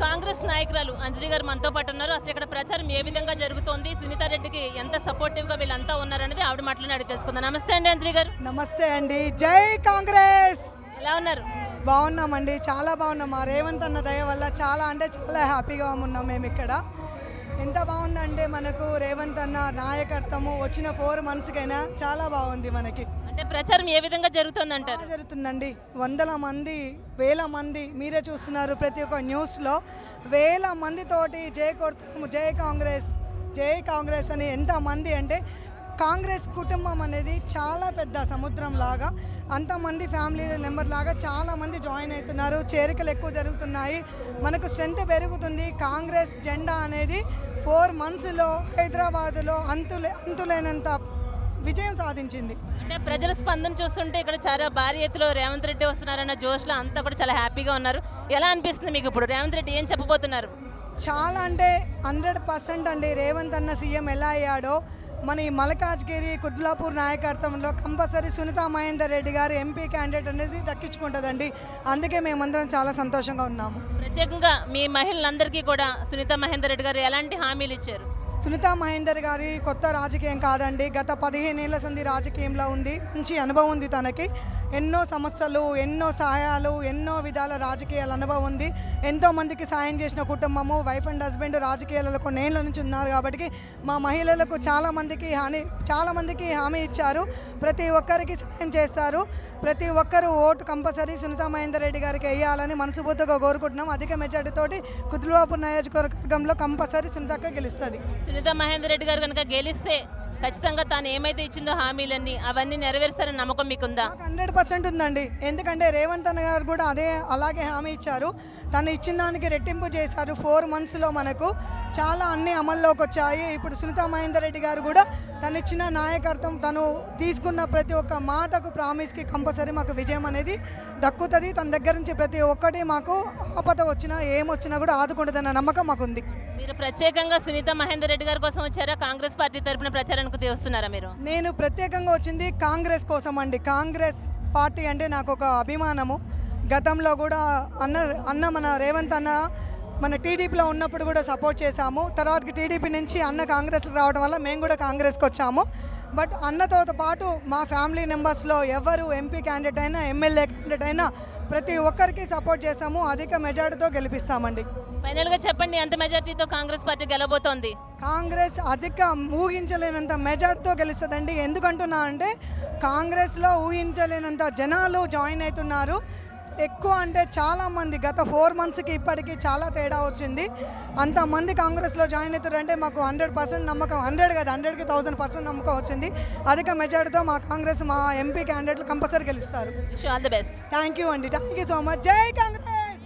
కాంగ్రెస్ నాయకురాలు అంజలి గారు మనతో పాటు ఉన్నారు. అసలు ఇక్కడ ప్రచారం ఏ విధంగా జరుగుతోంది, సునీతారెడ్డికి ఎంత సపోర్టివ్గా వీళ్ళంతా ఉన్నారనేది ఆవిడ మాటలను అడిగి తెలుసుకుందాం. నమస్తే అండి అంజలి గారు. నమస్తే అండి. జై కాంగ్రెస్. ఎలా ఉన్నారు? బాగున్నామండి, చాలా బాగున్నాం. మా రేవంత్ అన్న దయ వల్ల చాలా అంటే చాలా హ్యాపీగా ఉన్నాం మేము ఇక్కడ. ఎంత బాగుందంటే మనకు రేవంత్ అన్న నాయకత్వము వచ్చిన 4 monthsకైనా చాలా బాగుంది మనకి. అంటే ప్రచారం ఏ విధంగా జరుగుతుంది అంటారు? జరుగుతుందండి. వందల మంది, వేల మంది, మీరే చూస్తున్నారు ప్రతి ఒక్క న్యూస్లో వేల మందితోటి జై కొడుతున్నాము, జై కాంగ్రెస్, జై కాంగ్రెస్ అని. ఎంతమంది అంటే కాంగ్రెస్ కుటుంబం అనేది చాలా పెద్ద సముద్రం లాగా, అంతమంది ఫ్యామిలీ మెంబర్ లాగా చాలామంది జాయిన్ అవుతున్నారు. చేరికలు ఎక్కువ జరుగుతున్నాయి, మనకు స్ట్రెంత్ పెరుగుతుంది. కాంగ్రెస్ జెండా అనేది 4 monthsలో హైదరాబాదులో అంతులేనంత విజయం సాధించింది. అంటే ప్రజల స్పందన చూస్తుంటే ఇక్కడ చాలా భారీ ఎత్తులో రేవంత్ రెడ్డి వస్తున్నారన్న జోష్లో అంతా కూడా చాలా హ్యాపీగా ఉన్నారు. ఎలా అనిపిస్తుంది మీకు ఇప్పుడు? రేవంత్ రెడ్డి ఏం చెప్పబోతున్నారు? చాలా అంటే 100% అండి. రేవంత్ అన్న సీఎం ఎలా అయ్యాడో మన ఈ మల్కాజ్గిరి కుత్బుల్లాపూర్ నాయకత్వంలో కంపల్సరీ సునీతా మహేందర్ రెడ్డి గారు ఎంపీ క్యాండిడేట్ అనేది దక్కించుకుంటుందండి. అందుకే మేమందరం చాలా సంతోషంగా ఉన్నాము. ప్రత్యేకంగా మీ మహిళలందరికీ కూడా సునీతా మహేందర్ రెడ్డి గారు ఎలాంటి హామీలు ఇచ్చారు? సునీతా మహేందర్ గారి కొత్త రాజకీయం కాదండి, గత 15 ఏళ్ల సంధి రాజకీయంలో ఉంది. మంచి అనుభవం ఉంది తనకి. ఎన్నో సమస్యలు, ఎన్నో సహాయాలు, ఎన్నో విధాల రాజకీయాల అనుభవం ఉంది. ఎంతోమందికి సాయం చేసిన కుటుంబము, వైఫ్ అండ్ హస్బెండ్ రాజకీయాలలో కొన్నేళ్ల నుంచి ఉన్నారు. కాబట్టి మా మహిళలకు చాలామందికి హామీ ఇచ్చారు. ప్రతి ఒక్కరికి సాయం చేస్తారు. ప్రతి ఒక్కరు ఓటు కంపల్సరీ సునీతా మహేందర్ రెడ్డి గారికి వేయాలని మనస్ఫూర్తిగా కోరుకుంటున్నాం. అధిక మెజార్టీతోటి కుత్బుల్లాపూర్ నియోజకవర్గంలో కంపల్సరీ సునీతక్క గెలుస్తుంది. సునీతా మహేందర్ రెడ్డి గారు కనుక గెలిస్తే ఖచ్చితంగా తాను ఏమైతే ఇచ్చిందో హామీలన్నీ అవన్నీ నెరవేరుస్తారని నమ్మకం మీకుందా? 100% ఉందండి. ఎందుకంటే రేవంత్ అన్న గారు కూడా అలాగే హామీ ఇచ్చారు. తను ఇచ్చిన దానికి రెట్టింపు చేశారు. 4 monthsలో మనకు చాలా అన్ని అమల్లోకి వచ్చాయి. ఇప్పుడు సునీతా మహేందర్ రెడ్డి గారు కూడా తను ఇచ్చిన నాయకత్వం, తను తీసుకున్న ప్రతి ఒక్క మాటకు ప్రామిస్కి కంపల్సరీ మాకు విజయం అనేది దక్కుతుంది. తన దగ్గర నుంచి ప్రతి ఒక్కటి మాకు ఆపద వచ్చినా ఏమొచ్చినా కూడా ఆదుకుంటుందన్న నమ్మకం మాకుంది. మీరు ప్రత్యేకంగా సునీతా మహేందర్ రెడ్డి గారి కోసం వచ్చారా? కాంగ్రెస్ పార్టీ తరపున ప్రచారానికి వస్తున్నారా మీరు? నేను ప్రత్యేకంగా వచ్చింది కాంగ్రెస్ కోసం అండి. కాంగ్రెస్ పార్టీ అంటే నాకు ఒక అభిమానము. గతంలో కూడా అన్న మన రేవంత్ అన్న మన టీడీపీలో ఉన్నప్పుడు కూడా సపోర్ట్ చేశాము. తర్వాతకి టీడీపీ నుంచి అన్న కాంగ్రెస్కి రావడం వల్ల మేము కూడా కాంగ్రెస్కి వచ్చాము. బట్ అన్నతో పాటు మా ఫ్యామిలీ మెంబర్స్లో ఎవరు ఎంపీ క్యాండిడేట్ అయినా, ఎమ్మెల్యే క్యాండిడేట్ అయినా ప్రతి ఒక్కరికి సపోర్ట్ చేస్తాము. అధిక మెజార్టీతో గెలిపిస్తామండి. ఫైనల్గా చెప్పండి, ఎంత మెజార్టీతో కాంగ్రెస్ పార్టీ గెలబోతోంది? కాంగ్రెస్ ఊహించలేనంత మెజార్టీతో గెలుస్తుందండి. ఎందుకంటున్నా అంటే కాంగ్రెస్లో ఊహించలేనంత జనాలు జాయిన్ అవుతున్నారు. ఎక్కువ అంటే చాలామంది, గత 4 monthsకి ఇప్పటికీ చాలా తేడా వచ్చింది. అంతమంది కాంగ్రెస్లో జాయిన్ అవుతారంటే మాకు 100% నమ్మకం, 100 కాదు 100కి 1000% నమ్మకం వచ్చింది. అధిక మెజార్టీతో మా కాంగ్రెస్, మా ఎంపీ క్యాండిడేట్లు కంపల్సరీ గెలుస్తారు. All the best. Thank you అండి. Thank you so much. జై కాంగ్రెస్.